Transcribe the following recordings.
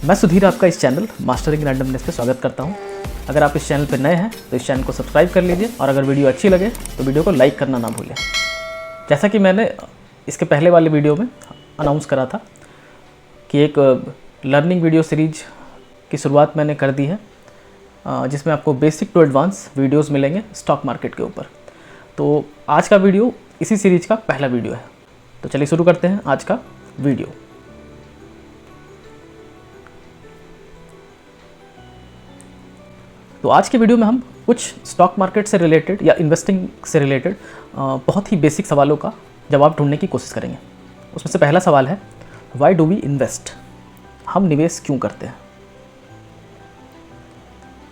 मैं सुधीर आपका इस चैनल मास्टरिंग रैंडमनेस पे स्वागत करता हूं। अगर आप इस चैनल पर नए हैं तो इस चैनल को सब्सक्राइब कर लीजिए और अगर वीडियो अच्छी लगे तो वीडियो को लाइक करना ना भूलें। जैसा कि मैंने इसके पहले वाले वीडियो में अनाउंस करा था कि एक लर्निंग वीडियो सीरीज की शुरुआत मैंने कर दी है, जिसमें आपको बेसिक टू एडवांस वीडियोज़ मिलेंगे स्टॉक मार्केट के ऊपर। तो आज का वीडियो इसी सीरीज का पहला वीडियो है। तो चलिए शुरू करते हैं आज का वीडियो। तो आज के वीडियो में हम कुछ स्टॉक मार्केट से रिलेटेड या इन्वेस्टिंग से रिलेटेड बहुत ही बेसिक सवालों का जवाब ढूंढने की कोशिश करेंगे। उसमें से पहला सवाल है, व्हाई डू वी इन्वेस्ट? हम निवेश क्यों करते हैं?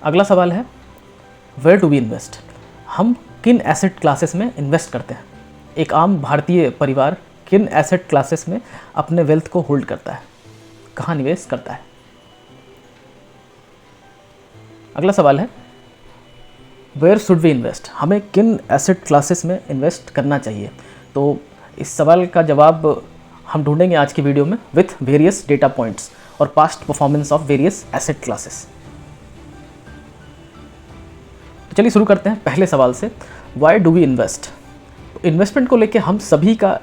अगला सवाल है, वेयर डू वी इन्वेस्ट? हम किन एसेट क्लासेस में इन्वेस्ट करते हैं? एक आम भारतीय परिवार किन एसेट क्लासेस में अपने वेल्थ को होल्ड करता है, कहाँ निवेश करता है? अगला सवाल है, वेयर शुड वी इन्वेस्ट? हमें किन एसेट क्लासेस में इन्वेस्ट करना चाहिए? तो इस सवाल का जवाब हम ढूंढेंगे आज की वीडियो में विथ वेरियस डेटा पॉइंट्स और past performance of various asset classes. तो चलिए शुरू करते हैं पहले सवाल से, why do we invest? Investment को लेके हम सभी का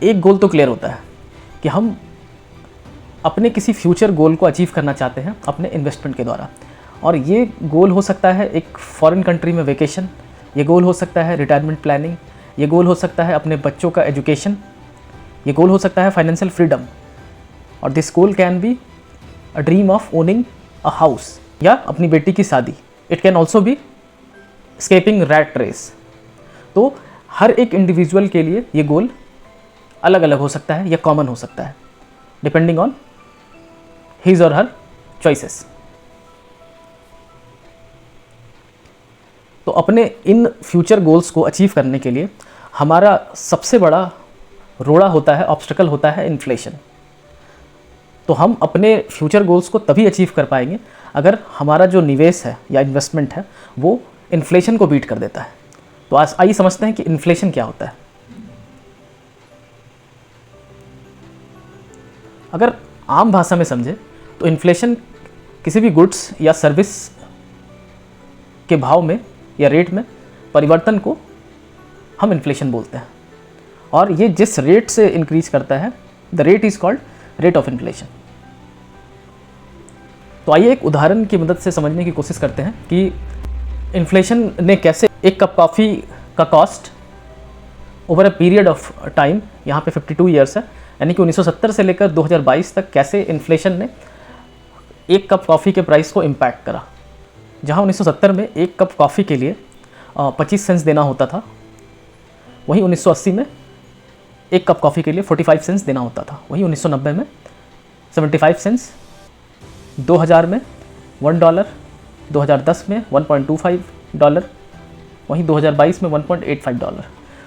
एक गोल तो क्लियर होता है कि हम अपने किसी फ्यूचर गोल को अचीव करना चाहते हैं अपने इन्वेस्टमेंट के द्वारा। और ये गोल हो सकता है एक फॉरेन कंट्री में वेकेशन, ये गोल हो सकता है रिटायरमेंट प्लानिंग, ये गोल हो सकता है अपने बच्चों का एजुकेशन, ये गोल हो सकता है फाइनेंशियल फ्रीडम। और this goal can be a dream of owning a house या अपनी बेटी की शादी। It can also be escaping rat race. तो हर एक इंडिविजुअल के लिए ये गोल अलग अलग हो सकता है या कॉमन हो सकता है, डिपेंडिंग ऑन हिज और हर चॉइसेस। तो अपने इन फ्यूचर गोल्स को अचीव करने के लिए हमारा सबसे बड़ा रोड़ा होता है, ऑब्स्टेकल होता है इन्फ्लेशन। तो हम अपने फ्यूचर गोल्स को तभी अचीव कर पाएंगे अगर हमारा जो निवेश है या इन्वेस्टमेंट है वो इन्फ्लेशन को बीट कर देता है। तो आज आइए समझते हैं कि इन्फ्लेशन क्या होता है। अगर आम भाषा में समझे तो इन्फ्लेशन किसी भी गुड्स या सर्विस के भाव में या रेट में परिवर्तन को हम इन्फ्लेशन बोलते हैं। और ये जिस रेट से इंक्रीज करता है, the rate is called rate of inflation. तो आइए एक उदाहरण की मदद से समझने की कोशिश करते हैं कि इन्फ्लेशन ने कैसे एक कप कॉफ़ी का cost over a period of time, यहाँ पे 52 ईयर्स है, यानी कि 1970 से लेकर 2022 तक कैसे इन्फ्लेशन ने एक कप कॉफ़ी के प्राइस को इम्पैक्ट करा। जहाँ 1970 में एक कप कॉफ़ी के लिए 25 सेंट्स देना होता था, वहीं 1980 में एक कप कॉफ़ी के लिए 45 सेंट्स देना होता था, वहीं 1990 में 75 सेंट्स, 2000 में $1, 2010 में $1.25, वहीं 2022 में $1.85।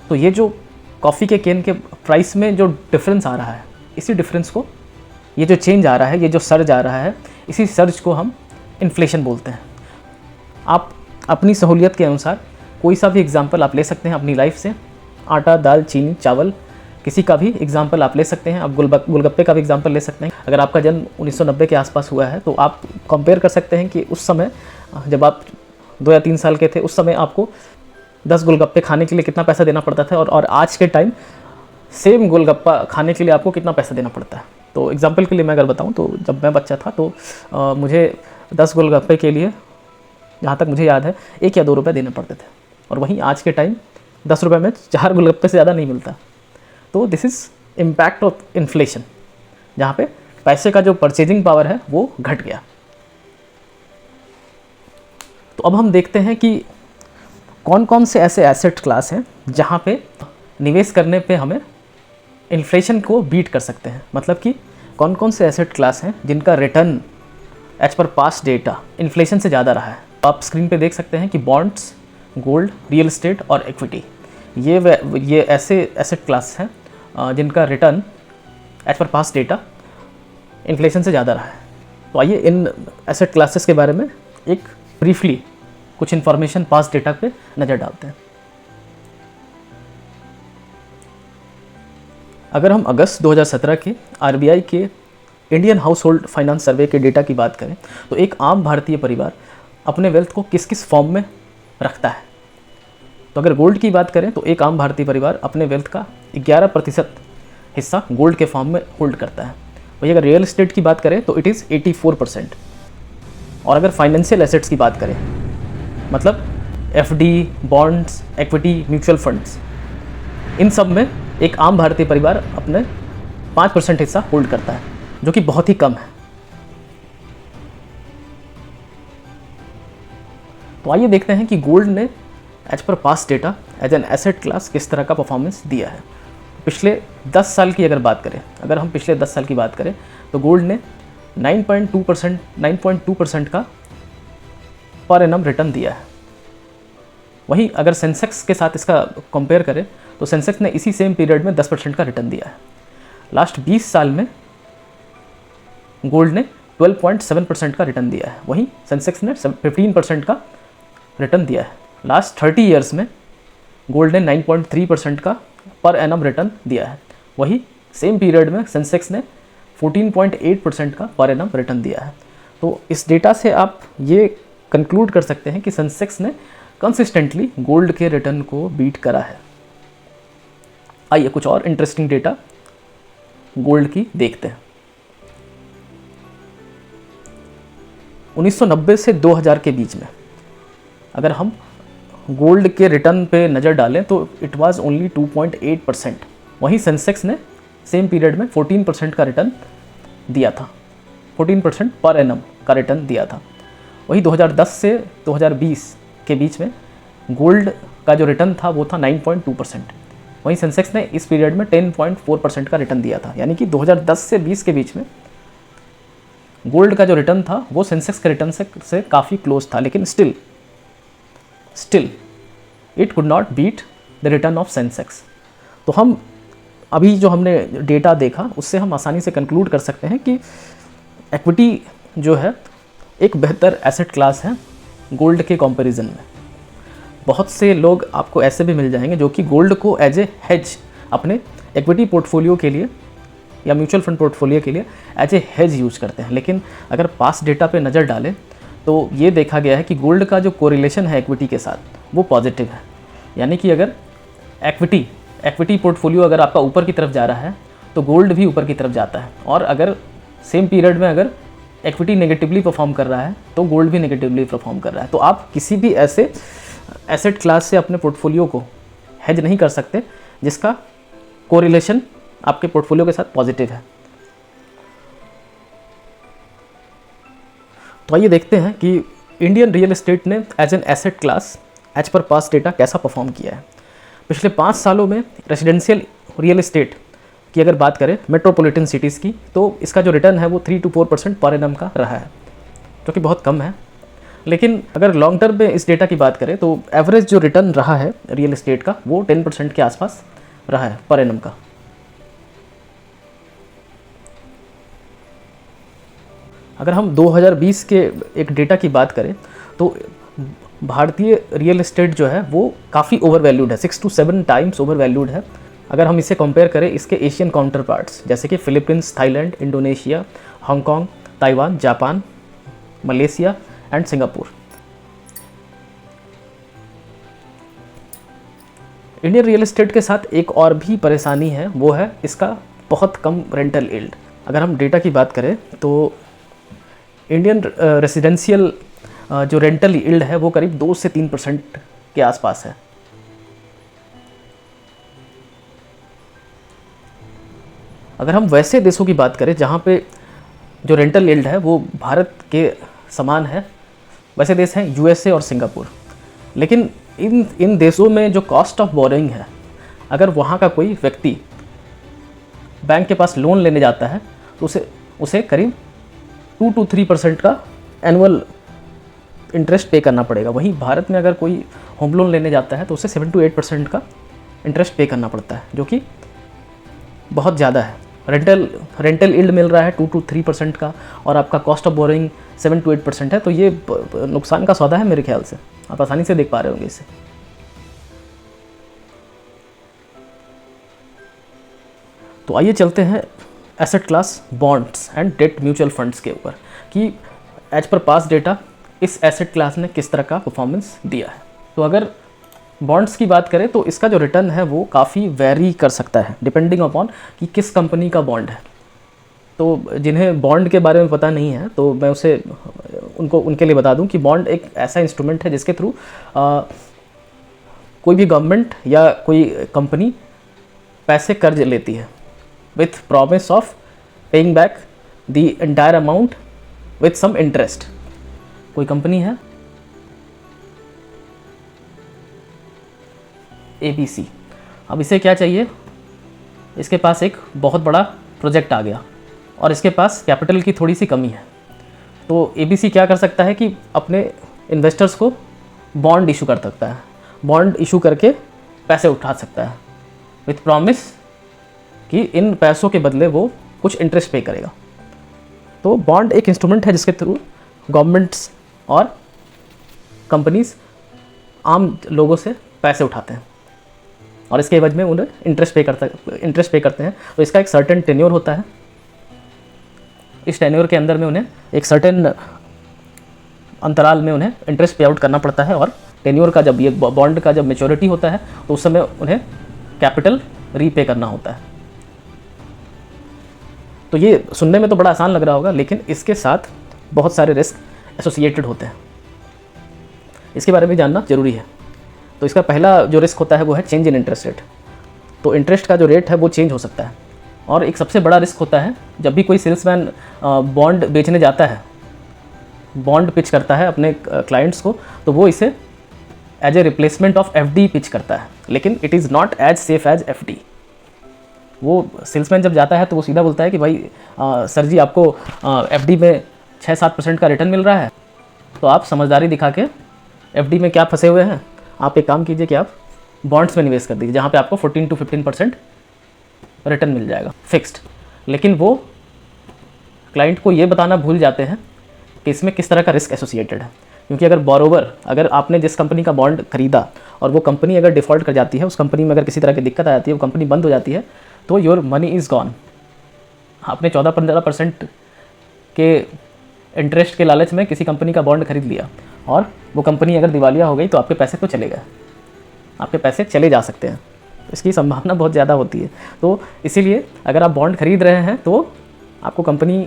तो ये जो कॉफ़ी के केन के प्राइस में जो डिफरेंस आ रहा है, इसी डिफरेंस को, ये जो चेंज आ रहा है, ये जो सर्ज आ रहा है, इसी सर्ज को हम इन्फ्लेशन बोलते हैं। आप अपनी सहूलियत के अनुसार कोई सा भी एग्जाम्पल आप ले सकते हैं अपनी लाइफ से, आटा, दाल, चीनी, चावल, किसी का भी एग्जाम्पल आप ले सकते हैं। आप गोलगप्पे का भी एग्जाम्पल ले सकते हैं। अगर आपका जन्म 1990 के आसपास हुआ है तो आप कंपेयर कर सकते हैं कि उस समय जब आप 2 या 3 साल के थे, उस समय आपको 10 गोलगप्पे खाने के लिए कितना पैसा देना पड़ता था और आज के टाइम सेम गोलगप्पा खाने के लिए आपको कितना पैसा देना पड़ता है। तो एग्जाम्पल के लिए मैं अगर बताऊँ तो जब मैं बच्चा था तो मुझे 10 गोलगप्पे के लिए, जहाँ तक मुझे याद है, 1 या 2 रुपये देने पड़ते थे। और वहीं आज के टाइम 10 रुपये में 4 गोलगप्पे से ज़्यादा नहीं मिलता। तो this is impact of inflation, जहाँ पे पैसे का जो परचेजिंग पावर है वो घट गया। तो अब हम देखते हैं कि कौन कौन से ऐसे एसेट क्लास हैं जहाँ पे निवेश करने पे हमें इन्फ्लेशन को बीट कर सकते हैं। मतलब कि कौन कौन से एसेट क्लास हैं जिनका रिटर्न एज पर पास्ट डेटा इन्फ्लेशन से ज़्यादा रहा है। आप स्क्रीन पे देख सकते हैं कि बॉन्ड्स, गोल्ड, रियल एस्टेट और इक्विटी, ये ऐसे एसेट क्लास हैं जिनका रिटर्न एज पर पास्ट डेटा इन्फ्लेशन से ज़्यादा रहा है। तो आइए इन एसेट क्लासेस के बारे में एक ब्रीफली कुछ इन्फॉर्मेशन पास्ट डेटा पे नज़र डालते हैं। अगर हम अगस्त 2017 के आरबीआई के इंडियन हाउस होल्ड फाइनेंस सर्वे के डेटा की बात करें तो एक आम भारतीय परिवार अपने वेल्थ को किस किस फॉर्म में रखता है। तो अगर गोल्ड की बात करें तो एक आम भारतीय परिवार अपने वेल्थ का 11% हिस्सा गोल्ड के फॉर्म में होल्ड करता है। वही अगर रियल एस्टेट की बात करें तो इट इज़ 84%। और अगर फाइनेंशियल एसेट्स की बात करें, मतलब FD, bonds, equity, mutual funds, इन सब में एक आम भारतीय परिवार अपने 5% हिस्सा होल्ड करता है, जो कि बहुत ही कम है। तो आइए देखते हैं कि गोल्ड ने एज पर past data as an asset class किस तरह का परफॉर्मेंस दिया है। पिछले 10 साल की अगर बात करें, अगर हम पिछले 10 साल की बात करें तो गोल्ड ने 9.2% का पर एनम रिटर्न दिया है। वहीं अगर सेंसेक्स के साथ इसका कंपेयर करें तो सेंसेक्स ने इसी सेम पीरियड में 10% का रिटर्न दिया है। लास्ट 20 साल में गोल्ड ने 12.7% का रिटर्न दिया है, वहीं सेंसेक्स ने 15% का रिटर्न दिया है। लास्ट 30 ईयर्स में गोल्ड ने 9.3% का पर एनम रिटर्न दिया है, वही सेम पीरियड में सेंसेक्स ने 14.8% का पर एनम रिटर्न दिया है। तो इस डेटा से आप ये कंक्लूड कर सकते हैं कि सेंसेक्स ने कंसिस्टेंटली गोल्ड के रिटर्न को बीट करा है। आइए कुछ और इंटरेस्टिंग डेटा गोल्ड की देखते हैं। 1990 से 2000 के बीच में अगर हम गोल्ड के रिटर्न पे नज़र डालें तो इट वाज ओनली 2.8%। वहीं सेंसेक्स ने सेम पीरियड में 14% का रिटर्न दिया था, 14% पर एनम का रिटर्न दिया था। वही 2010 से 2020 के बीच में गोल्ड का जो रिटर्न था वो था 9.2%। वहीं सेंसेक्स ने इस पीरियड में 10.4% का रिटर्न दिया था, यानी कि 2010 से 20 के बीच में गोल्ड का जो रिटर्न था वो सेंसेक्स के रिटर्न से काफ़ी क्लोज था, लेकिन still it could not beat the return of Sensex. तो हम अभी जो हमने डेटा देखा उससे हम आसानी से कंक्लूड कर सकते हैं कि इक्विटी जो है एक बेहतर एसेट क्लास है गोल्ड के कंपैरिजन में। बहुत से लोग आपको ऐसे भी मिल जाएंगे जो कि गोल्ड को एज ए हेज अपने इक्विटी पोर्टफोलियो के लिए या म्यूचुअल फंड पोर्टफोलियो के लिए एज ए हेज यूज करते हैं। लेकिन अगर पास्ट डेटा पे नज़र डालें तो ये देखा गया है कि गोल्ड का जो कोरिलेशन है इक्विटी के साथ वो पॉजिटिव है, यानी कि अगर इक्विटी पोर्टफोलियो अगर आपका ऊपर की तरफ जा रहा है तो गोल्ड भी ऊपर की तरफ जाता है, और अगर सेम पीरियड में अगर इक्विटी नेगेटिवली परफॉर्म कर रहा है तो गोल्ड भी नेगेटिवली परफॉर्म कर रहा है। तो आप किसी भी ऐसे एसेट क्लास से अपने पोर्टफोलियो को हेज नहीं कर सकते जिसका कोरिलेशन आपके पोर्टफोलियो के साथ पॉजिटिव है। तो आइए देखते हैं कि इंडियन रियल एस्टेट ने as an asset class as पर पास्ट डेटा कैसा परफॉर्म किया है। पिछले 5 सालों में रेजिडेंशियल रियल एस्टेट की अगर बात करें मेट्रोपॉलिटन सिटीज़ की, तो इसका जो रिटर्न है वो 3 to 4% पर एनम का रहा है, जो कि बहुत कम है। लेकिन अगर लॉन्ग टर्म में इस डेटा की बात करें तो एवरेज जो रिटर्न रहा है रियल एस्टेट का वो 10% के आसपास रहा है पर एनम का। अगर हम 2020 के एक डेटा की बात करें तो भारतीय रियल एस्टेट जो है वो काफ़ी ओवर वैल्यूड है, 6 to 7 टाइम्स ओवर वैल्यूड है। अगर हम इसे कंपेयर करें इसके एशियन काउंटर पार्ट्स जैसे कि Philippines, Thailand, Indonesia, Hong Kong, Taiwan, Japan, Malaysia and Singapore. Indian real estate के साथ एक और भी परेशानी है, वो है इसका बहुत कम रेंटल यील्ड। अगर हम डेटा की बात करें तो इंडियन रेसिडेंशियल जो रेंटल यील्ड है वो करीब 2 से 3% के आसपास है। अगर हम वैसे देशों की बात करें जहाँ पे जो रेंटल यील्ड है वो भारत के समान है, वैसे देश हैं USA और सिंगापुर। लेकिन इन देशों में जो कॉस्ट ऑफ बोरोइंग है, अगर वहाँ का कोई व्यक्ति बैंक के पास लोन लेने जाता है तो उसे करीब 2 to 3% का एनुअल इंटरेस्ट पे करना पड़ेगा। वहीं भारत में अगर कोई होम लोन लेने जाता है तो उसे 7 to 8% का इंटरेस्ट पे करना पड़ता है, जो कि बहुत ज़्यादा है। रेंटल यील्ड मिल रहा है 2 to 3% का और आपका कॉस्ट ऑफ बोरोइंग 7 to 8% है, तो ये नुकसान का सौदा है मेरे ख्याल से। आप आसानी से देख पा रहे होंगे इसे। तो आइए चलते हैं asset class bonds and debt mutual funds के ऊपर कि एज पर पास डेटा इस एसेट क्लास ने किस तरह का परफॉर्मेंस दिया है। तो अगर बॉन्ड्स की बात करें तो इसका जो रिटर्न है वो काफ़ी वेरी कर सकता है डिपेंडिंग अपॉन कि किस कंपनी का बॉन्ड है। तो जिन्हें बॉन्ड के बारे में पता नहीं है तो मैं उनके लिए बता दूं कि बॉन्ड एक ऐसा इंस्ट्रूमेंट है जिसके थ्रू कोई भी गवर्नमेंट या कोई कंपनी पैसे कर्ज लेती है with promise of paying back the entire amount with some interest. कोई कंपनी है ABC, अब इसे क्या चाहिए, इसके पास एक बहुत बड़ा प्रोजेक्ट आ गया और इसके पास कैपिटल की थोड़ी सी कमी है। तो ABC क्या कर सकता है कि अपने इन्वेस्टर्स को बॉन्ड इशू कर सकता है, बॉन्ड इशू करके पैसे उठा सकता है विथ प्रॉमिस कि इन पैसों के बदले वो कुछ इंटरेस्ट पे करेगा। तो बॉन्ड एक इंस्ट्रूमेंट है जिसके थ्रू गवर्नमेंट्स और कंपनीज आम लोगों से पैसे उठाते हैं और इसके एवज में उन्हें इंटरेस्ट पे करते हैं। तो इसका एक सर्टेन टेन्योर होता है, इस टेन्योर के अंदर में उन्हें एक सर्टेन अंतराल में उन्हें इंटरेस्ट पे आउट करना पड़ता है और टेन्योर का जब ये बॉन्ड का जब मेच्योरिटी होता है तो उस समय उन्हें कैपिटल रीपे करना होता है। तो ये सुनने में तो बड़ा आसान लग रहा होगा लेकिन इसके साथ बहुत सारे रिस्क एसोसिएटेड होते हैं, इसके बारे में जानना जरूरी है। तो इसका पहला जो रिस्क होता है वो है चेंज इन इंटरेस्ट रेट। तो इंटरेस्ट का जो रेट है वो चेंज हो सकता है। और एक सबसे बड़ा रिस्क होता है जब भी कोई सेल्समैन बॉन्ड बेचने जाता है, बॉन्ड पिच करता है अपने क्लाइंट्स को, तो वो इसे as a replacement of FD pitch करता है, लेकिन it is not as safe as FD। वो सेल्समैन जब जाता है तो वो सीधा बोलता है कि भाई सर जी आपको FD में 6-7% का रिटर्न मिल रहा है, तो आप समझदारी दिखा के FD में क्या फंसे हुए हैं, आप एक काम कीजिए कि आप बॉन्ड्स में निवेश कर दीजिए जहाँ पे आपको 14 to 15% रिटर्न मिल जाएगा फिक्स्ड। लेकिन वो क्लाइंट को ये बताना भूल जाते हैं कि इसमें किस तरह का रिस्क एसोसिएटेड है, क्योंकि अगर आपने जिस कंपनी का बॉन्ड खरीदा और वो कंपनी अगर डिफ़ॉल्ट कर जाती है, उस कंपनी में अगर किसी तरह की दिक्कत आ जाती है, वो कंपनी बंद हो जाती है, तो योर मनी इज़ गॉन। आपने 14-15% के इंटरेस्ट के लालच में किसी कंपनी का बॉन्ड खरीद लिया और वो कंपनी अगर दिवालिया हो गई तो आपके पैसे तो चले गए, आपके पैसे चले जा सकते हैं, इसकी संभावना बहुत ज़्यादा होती है। तो इसीलिए अगर आप बॉन्ड खरीद रहे हैं तो आपको कंपनी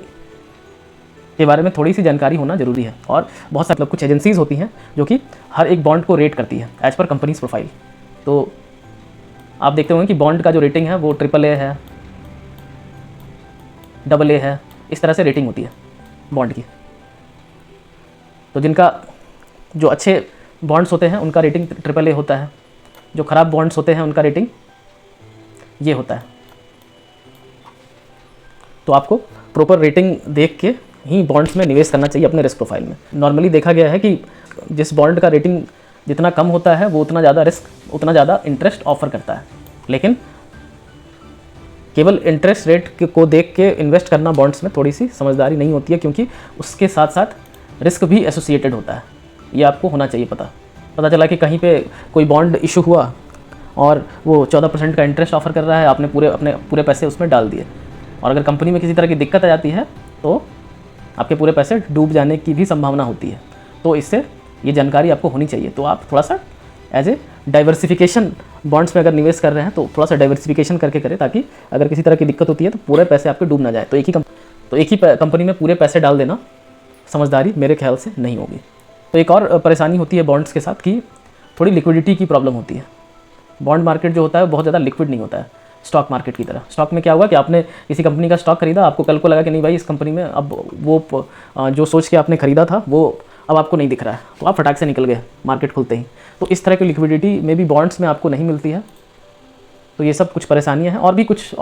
के बारे में थोड़ी सी जानकारी होना ज़रूरी है। और बहुत सारे कुछ एजेंसीज़ होती हैं जो कि हर एक बॉन्ड को रेट करती है एज पर कंपनीज प्रोफाइल। तो आप देखते होंगे कि बॉन्ड का जो रेटिंग है वो AAA है, AA है, इस तरह से रेटिंग होती है बॉन्ड की। तो जिनका जो अच्छे बॉन्ड्स होते हैं उनका रेटिंग AAA होता है, जो ख़राब बॉन्ड्स होते हैं उनका रेटिंग ये होता है। तो आपको प्रॉपर रेटिंग देख के ही बॉन्ड्स में निवेश करना चाहिए अपने रिस्क प्रोफाइल में। नॉर्मली देखा गया है कि जिस बॉन्ड का रेटिंग जितना कम होता है वो उतना ज़्यादा रिस्क, उतना ज़्यादा इंटरेस्ट ऑफर करता है। लेकिन केवल इंटरेस्ट रेट को देख के इन्वेस्ट करना बॉन्ड्स में थोड़ी सी समझदारी नहीं होती है, क्योंकि उसके साथ साथ रिस्क भी एसोसिएटेड होता है। ये आपको होना चाहिए पता चला कि कहीं पे कोई बॉन्ड इशू हुआ और वो 14% का इंटरेस्ट ऑफर कर रहा है, आपने अपने पूरे पैसे उसमें डाल दिए, और अगर कंपनी में किसी तरह की दिक्कत आ जाती है तो आपके पूरे पैसे डूब जाने की भी संभावना होती है। तो इससे ये जानकारी आपको होनी चाहिए। तो आप थोड़ा सा एज ए डाइवर्सिफिकेशन बॉन्ड्स में अगर निवेश कर रहे हैं तो थोड़ा सा डाइवर्सिफिकेशन करके करें, ताकि अगर किसी तरह की दिक्कत होती है तो पूरे पैसे आपके डूब ना जाए। तो एक ही कंपनी में पूरे पैसे डाल देना समझदारी मेरे ख्याल से नहीं होगी। तो एक और परेशानी होती है बॉन्ड्स के साथ कि थोड़ी लिक्विडिटी की प्रॉब्लम होती है। बॉन्ड मार्केट जो होता है बहुत ज़्यादा लिक्विड नहीं होता है स्टॉक मार्केट की तरह। स्टॉक में क्या हुआ कि आपने किसी कंपनी का स्टॉक खरीदा, आपको कल को लगा कि नहीं भाई इस कंपनी में अब वो जो सोच के आपने खरीदा था वो अब आपको नहीं दिख रहा है, तो आप फटाक से निकल गए मार्केट खुलते ही। तो इस तरह की लिक्विडिटी में भी बॉन्ड्स में आपको नहीं मिलती है। तो ये सब कुछ परेशानियाँ हैं, और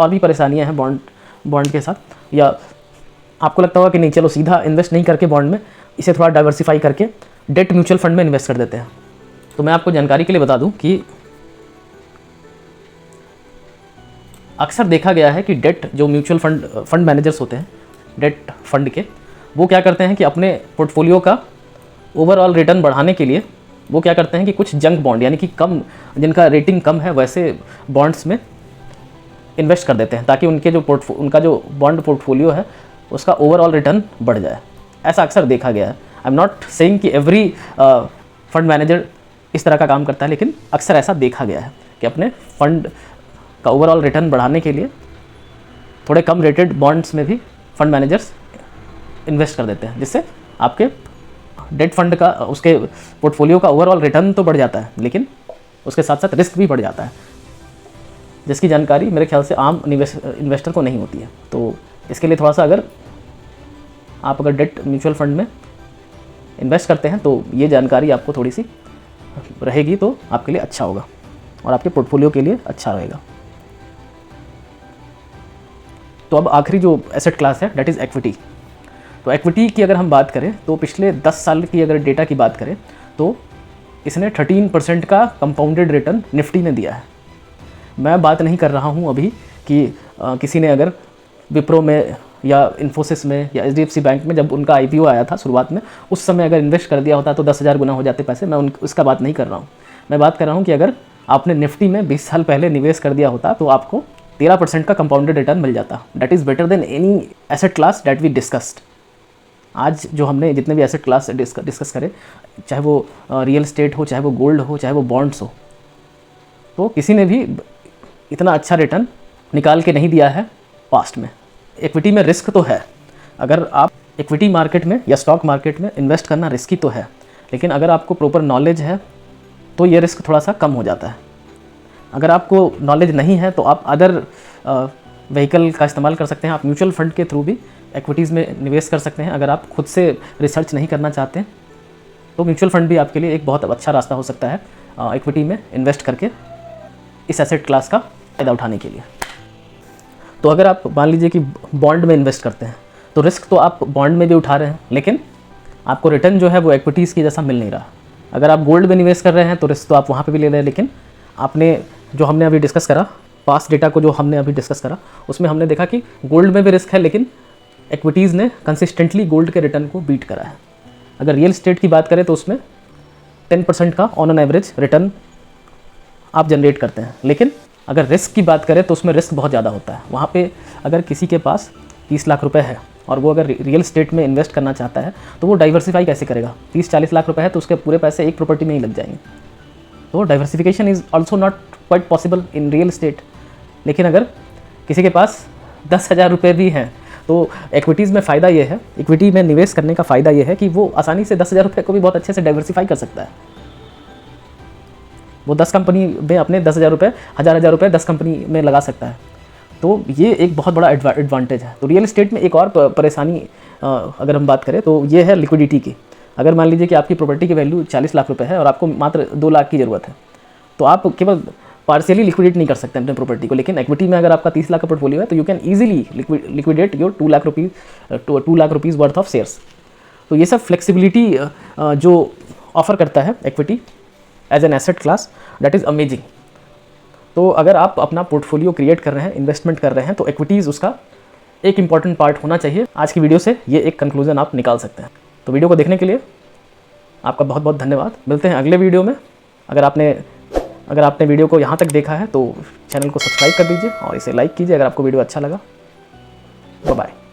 भी परेशानियाँ हैं बॉन्ड के साथ। या आपको लगता होगा कि नहीं चलो सीधा इन्वेस्ट नहीं करके बॉन्ड में, इसे थोड़ा डाइवर्सिफाई करके डेट म्यूचुअल फंड में इन्वेस्ट कर देते हैं। तो मैं आपको जानकारी के लिए बता दूं कि अक्सर देखा गया है कि डेट जो म्यूचुअल फंड मैनेजर्स होते हैं डेट फंड के, वो क्या करते हैं कि अपने पोर्टफोलियो का ओवरऑल रिटर्न बढ़ाने के लिए वो क्या करते हैं कि कुछ जंक बॉन्ड, यानी कि कम, जिनका रेटिंग कम है, वैसे बॉन्ड्स में इन्वेस्ट कर देते हैं ताकि उनके जो उनका जो बॉन्ड पोर्टफोलियो है उसका ओवरऑल रिटर्न बढ़ जाए। ऐसा अक्सर देखा गया है। आई एम नॉट सेइंग कि एवरी फंड मैनेजर इस तरह का काम करता है, लेकिन अक्सर ऐसा देखा गया है कि अपने फंड का ओवरऑल रिटर्न बढ़ाने के लिए थोड़े कम रेटेड बॉन्ड्स में भी फंड मैनेजर्स इन्वेस्ट कर देते हैं, जिससे आपके डेट फंड का उसके पोर्टफोलियो का ओवरऑल रिटर्न तो बढ़ जाता है, लेकिन उसके साथ साथ रिस्क भी बढ़ जाता है, जिसकी जानकारी मेरे ख्याल से आम इन्वेस्टर को नहीं होती है। तो इसके लिए थोड़ा सा अगर डेट म्यूचुअल फंड में इन्वेस्ट करते हैं तो ये जानकारी आपको थोड़ी सी रहेगी तो आपके लिए अच्छा होगा और आपके पोर्टफोलियो के लिए अच्छा रहेगा। तो अब आखिरी जो एसेट क्लास है दैट इज़ इक्विटी। तो इक्विटी की अगर हम बात करें तो पिछले 10 साल की अगर डेटा की बात करें तो इसने 13% का कंपाउंडेड रिटर्न निफ्टी में दिया है। मैं बात नहीं कर रहा हूँ अभी कि किसी ने अगर विप्रो में या इन्फोसिस में या HDFC बैंक में जब उनका IPO आया था शुरुआत में, उस समय अगर इन्वेस्ट कर दिया होता तो 10,000 गुना हो जाते पैसे। मैं उसका बात नहीं कर रहा हूँ। मैं बात कर रहा हूँ कि अगर आपने निफ्टी में 20 साल पहले निवेश कर दिया होता तो आपको 13% का कंपाउंडेड रिटर्न मिल जाता। That is better than any asset class that we discussed. आज जो हमने जितने भी एसेट क्लास डिस्कस करे, चाहे वो रियल एस्टेट हो, चाहे वो गोल्ड हो, चाहे वो बॉन्ड्स हो, तो किसी ने भी इतना अच्छा रिटर्न निकाल के नहीं दिया है पास्ट में। इक्विटी में रिस्क तो है, अगर आप इक्विटी मार्केट में या स्टॉक मार्केट में इन्वेस्ट करना रिस्की तो है, लेकिन अगर आपको प्रॉपर नॉलेज है तो ये रिस्क थोड़ा सा कम हो जाता है। अगर आपको नॉलेज नहीं है तो आप अदर व्हीकल का इस्तेमाल कर सकते हैं। आप म्यूचुअल फंड के थ्रू भी इक्विटीज़ में निवेश कर सकते हैं। अगर आप खुद से रिसर्च नहीं करना चाहते हैं तो म्यूचुअल फंड भी आपके लिए एक बहुत अच्छा रास्ता हो सकता है इक्विटी में इन्वेस्ट करके इस एसेट क्लास का फ़ायदा उठाने के लिए। तो अगर आप मान लीजिए कि बॉन्ड में इन्वेस्ट करते हैं तो रिस्क तो आप बॉन्ड में भी उठा रहे हैं, लेकिन आपको रिटर्न जो है वो इक्विटीज़ की जैसा मिल नहीं रहा। अगर आप गोल्ड में निवेश कर रहे हैं तो रिस्क तो आप वहाँ पे भी ले रहे हैं, लेकिन आपने जो हमने अभी डिस्कस करा, पास्ट डेटा को जो हमने अभी डिस्कस करा, उसमें हमने देखा कि गोल्ड में भी रिस्क है, लेकिन इक्विटीज़ ने कंसिस्टेंटली गोल्ड के रिटर्न को बीट करा है। अगर रियल एस्टेट की बात करें तो उसमें 10% का ऑन एन एवरेज रिटर्न आप जनरेट करते हैं, लेकिन अगर रिस्क की बात करें तो उसमें रिस्क बहुत ज़्यादा होता है। वहाँ पे अगर किसी के पास 30 लाख रुपए है और वो अगर रियल एस्टेट में इन्वेस्ट करना चाहता है तो वो डाइवर्सिफाई कैसे करेगा? 30-40 लाख रुपए है तो उसके पूरे पैसे एक प्रॉपर्टी में ही लग जाएंगे। तो diversification is also not quite possible in real estate. लेकिन अगर किसी के पास 10,000 रुपये भी हैं तो इक्विटीज़ में फ़ायदा ये है, इक्विटी में निवेश करने का फ़ायदा ये है कि वो आसानी से 10,000 रुपये को भी बहुत अच्छे से डाइवर्सिफाई कर सकता है। वो 10 कंपनी में अपने 10,000 रुपये, 1,000 रुपये 10 कंपनी में लगा सकता है। तो ये एक बहुत बड़ा एडवांटेज है। तो रियल एस्टेट में एक और परेशानी अगर हम बात करें तो ये है लिक्विडिटी की। अगर मान लीजिए कि आपकी प्रॉपर्टी की वैल्यू 40 लाख रुपए है और आपको मात्र 2 लाख की ज़रूरत है, तो आप केवल पार्शियली लिक्विडेट नहीं कर सकते अपने प्रॉपर्टी को। लेकिन इक्विटी में अगर आपका 30 लाख का पोर्टफोलियो है तो you can easily liquidate your 2 lakh rupees worth of shares. तो ये सब फ्लेक्सिबिलिटी जो ऑफर करता है equity as an asset class, that is amazing. तो अगर आप अपना पोर्टफोलियो क्रिएट कर रहे हैं, इन्वेस्टमेंट कर रहे हैं, तो इक्विटीज़ उसका एक इंपॉर्टेंट पार्ट होना चाहिए। आज की वीडियो से ये एक कंक्लूजन आप निकाल सकते हैं। तो वीडियो को देखने के लिए आपका बहुत बहुत धन्यवाद। मिलते हैं अगले वीडियो में। अगर आपने वीडियो को यहाँ तक देखा है तो चैनल को सब्सक्राइब कर दीजिए और इसे लाइक कीजिए अगर आपको वीडियो अच्छा लगा। Bye bye.